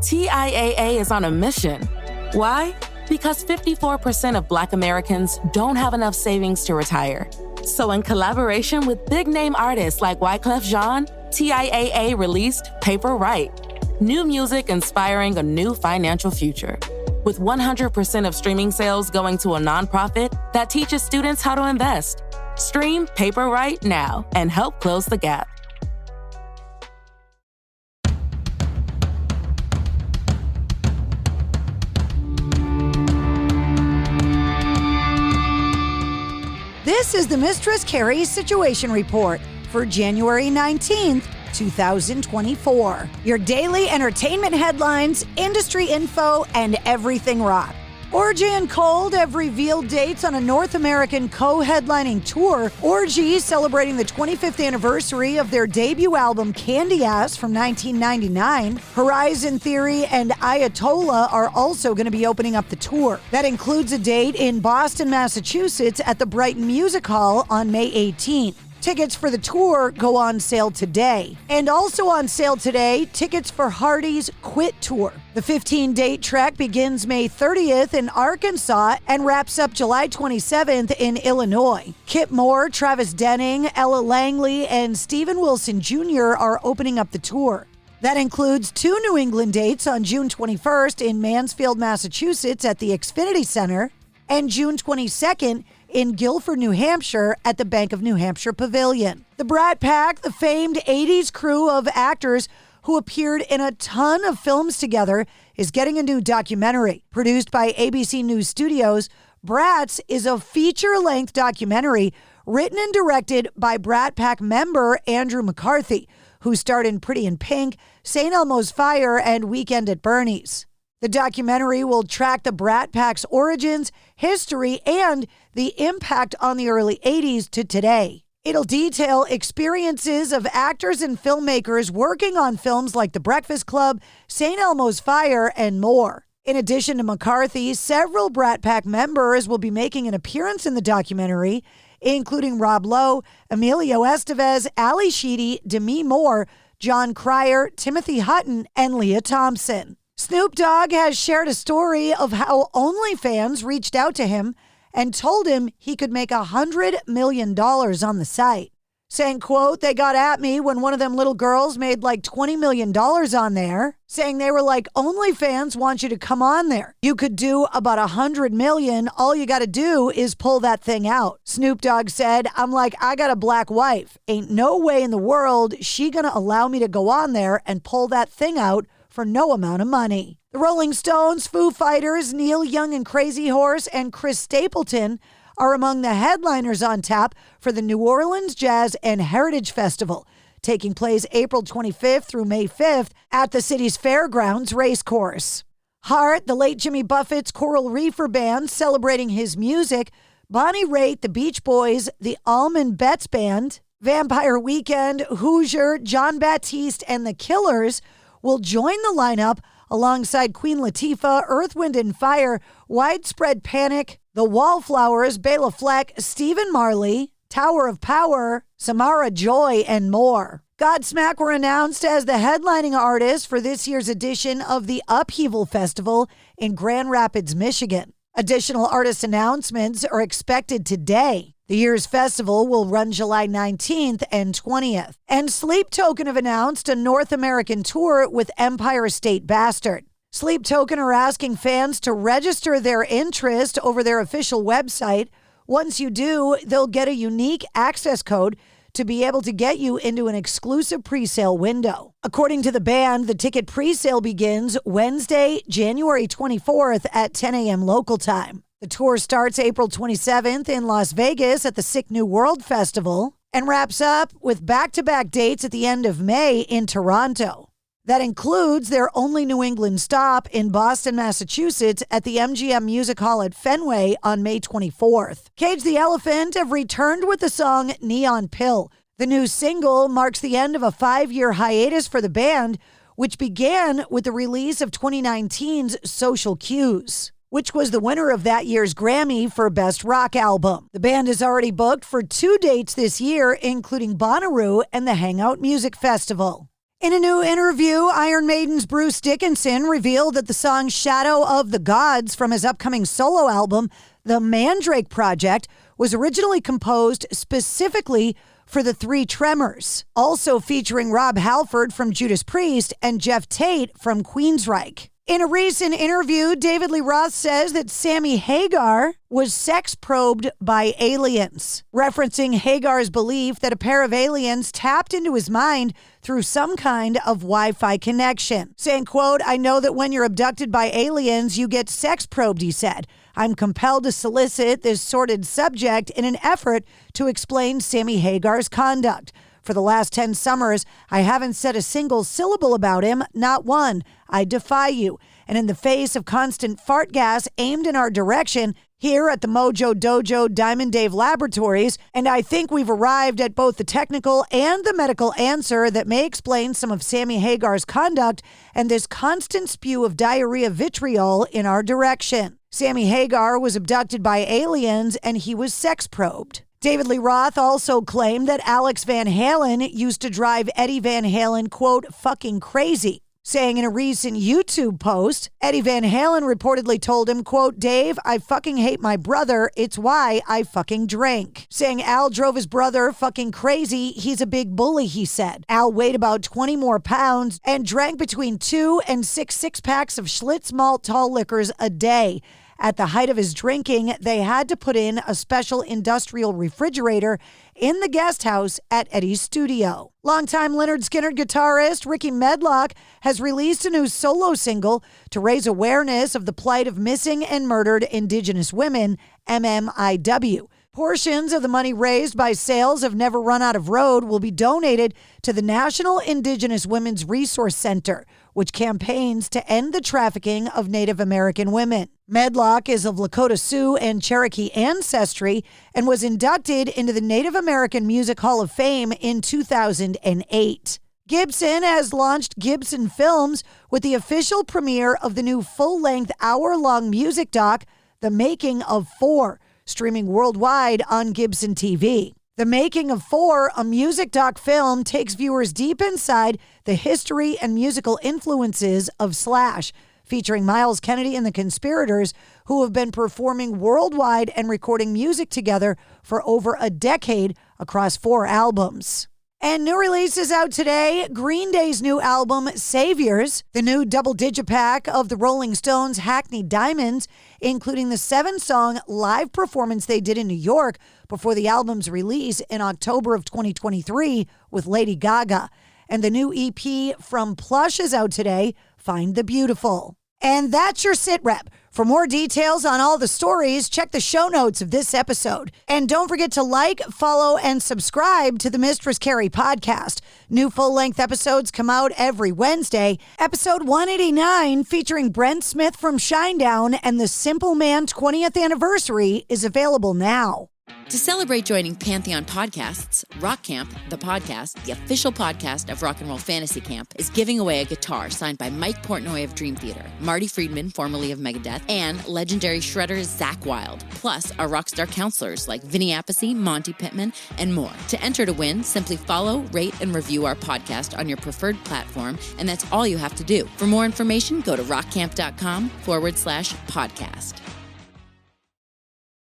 TIAA is on a mission. Why? Because 54% of Black Americans don't have enough savings to retire. So in collaboration with big-name artists like Wyclef Jean, TIAA released Paper Right, new music inspiring a new financial future. With 100% of streaming sales going to a nonprofit that teaches students how to invest. Stream Paper Right now and help close the gap. This is the Mistress Carrie Situation Report for January 19th, 2024. Your daily entertainment headlines, industry info, and everything rock. Orgy and Cold have revealed dates on a North American co-headlining tour. Orgy, celebrating the 25th anniversary of their debut album Candy Ass from 1999. Horizon Theory and Ayatollah are also going to be opening up the tour. That includes a date in Boston, Massachusetts at the Brighton Music Hall on May 18th. Tickets for the tour go on sale today. And also on sale today, tickets for Hardy's Quit Tour. The 15-date trek begins May 30th in Arkansas and wraps up July 27th in Illinois. Kip Moore, Travis Denning, Ella Langley, and Steven Wilson Jr. are opening up the tour. That includes 2 New England dates on June 21st in Mansfield, Massachusetts at the Xfinity Center, and June 22nd in Guilford, New Hampshire at the Bank of New Hampshire Pavilion. The Brat Pack, the famed 80s crew of actors who appeared in a ton of films together, is getting a new documentary. Produced by ABC News Studios, Brats is a feature-length documentary written and directed by Brat Pack member Andrew McCarthy, who starred in Pretty in Pink, St. Elmo's Fire, and Weekend at Bernie's. The documentary will track the Brat Pack's origins, history, and the impact on the early 80s to today. It'll detail experiences of actors and filmmakers working on films like The Breakfast Club, St. Elmo's Fire, and more. In addition to McCarthy, several Brat Pack members will be making an appearance in the documentary, including Rob Lowe, Emilio Estevez, Ali Sheedy, Demi Moore, John Cryer, Timothy Hutton, and Leah Thompson. Snoop Dogg has shared a story of how OnlyFans reached out to him and told him he could make $100 million on the site. Saying, quote, "They got at me when one of them little girls made like $20 million on there," saying they were like, "OnlyFans wants you to come on there. You could do about $100 million. All you got to do is pull that thing out." Snoop Dogg said, "I'm like, I got a black wife. Ain't no way in the world she gonna allow me to go on there and pull that thing out for no amount of money." The Rolling Stones, Foo Fighters, Neil Young and Crazy Horse, and Chris Stapleton are among the headliners on tap for the New Orleans Jazz and Heritage Festival, taking place April 25th through May 5th at the city's Fairgrounds Racecourse. Heart, the late Jimmy Buffett's Coral Reefer Band, celebrating his music, Bonnie Raitt, the Beach Boys, the Allman Betts Band, Vampire Weekend, Hoosier, John Baptiste, and the Killers will join the lineup alongside Queen Latifah, Earth, Wind and Fire, Widespread Panic, The Wallflowers, Bela Fleck, Stephen Marley, Tower of Power, Samara Joy, and more. Godsmack were announced as the headlining artists for this year's edition of the Upheaval Festival in Grand Rapids, Michigan. Additional artist announcements are expected today. The year's festival will run July 19th and 20th. And Sleep Token have announced a North American tour with Empire State Bastard. Sleep Token are asking fans to register their interest over their official website. Once you do, they'll get a unique access code to be able to get you into an exclusive pre-sale window. According to the band, the ticket pre-sale begins Wednesday, January 24th at 10 a.m. local time. The tour starts April 27th in Las Vegas at the Sick New World Festival and wraps up with back-to-back dates at the end of May in Toronto. That includes their only New England stop in Boston, Massachusetts at the MGM Music Hall at Fenway on May 24th. Cage the Elephant have returned with the song Neon Pill. The new single marks the end of a 5-year hiatus for the band, which began with the release of 2019's Social Cues, which was the winner of that year's Grammy for Best Rock Album. The band is already booked for 2 dates this year, including Bonnaroo and the Hangout Music Festival. In a new interview, Iron Maiden's Bruce Dickenson revealed that the song Shadow of the Gods from his upcoming solo album, The Mandrake Project, was originally composed specifically for the Three Tremors, also featuring Rob Halford from Judas Priest and Jeff Tate from Queensryche. In a recent interview, David Lee Roth says that Sammy Hagar was sex probed by aliens, referencing Hagar's belief that a pair of aliens tapped into his mind through some kind of Wi-Fi connection. Saying, quote, "I know that when you're abducted by aliens, you get sex probed," he said. "I'm compelled to solicit this sordid subject in an effort to explain Sammy Hagar's conduct. For the last 10 summers, I haven't said a single syllable about him, not one. I defy you. And in the face of constant fart gas aimed in our direction here at the Mojo Dojo Diamond Dave Laboratories, and I think we've arrived at both the technical and the medical answer that may explain some of Sammy Hagar's conduct and this constant spew of diarrhea vitriol in our direction. Sammy Hagar was abducted by aliens and he was sex probed." David Lee Roth also claimed that Alex Van Halen used to drive Eddie Van Halen, quote, "fucking crazy," saying in a recent YouTube post, Eddie Van Halen reportedly told him, quote, "Dave, I fucking hate my brother. It's why I fucking drink." Saying Al drove his brother fucking crazy. "He's a big bully," he said. Al weighed about 20 more pounds and drank between 2 and 6 six-packs of Schlitz malt tall liquors a day. At the height of his drinking, they had to put in a special industrial refrigerator in the guest house at Eddie's studio. Longtime Lynyrd Skynyrd guitarist Rickey Medlocke has released a new solo single to raise awareness of the plight of missing and murdered Indigenous women, MMIW. Portions of the money raised by sales of Never Run Out of Road will be donated to the National Indigenous Women's Resource Center, which campaigns to end the trafficking of Native American women. Medlocke is of Lakota Sioux and Cherokee ancestry and was inducted into the Native American Music Hall of Fame in 2008. Gibson has launched Gibson Films with the official premiere of the new full-length hour-long music doc, The Making of Four, streaming worldwide on Gibson TV. The Making of Four, a music doc film, takes viewers deep inside the history and musical influences of Slash, featuring Miles Kennedy and the Conspirators, who have been performing worldwide and recording music together for over a decade across 4 albums. And new releases out today. Green Day's new album, Saviors, the new double digipack of the Rolling Stones' Hackney Diamonds, including the 7-song live performance they did in New York before the album's release in October of 2023 with Lady Gaga. And the new EP from Plush is out today, Find the Beautiful. And that's your sit rep. For more details on all the stories, check the show notes of this episode. And don't forget to like, follow, and subscribe to the Mistress Carrie Podcast. New full-length episodes come out every Wednesday. Episode 189, featuring Brent Smith from Shinedown and the Simple Man 20th anniversary, is available now. To celebrate joining Pantheon Podcasts, Rock Camp, the podcast, the official podcast of Rock and Roll Fantasy Camp, is giving away a guitar signed by Mike Portnoy of Dream Theater, Marty Friedman, formerly of Megadeth, and legendary shredder Zakk Wylde, plus our rockstar counselors like Vinny Appice, Monty Pittman, and more. To enter to win, simply follow, rate, and review our podcast on your preferred platform, and that's all you have to do. For more information, go to rockcamp.com/podcast.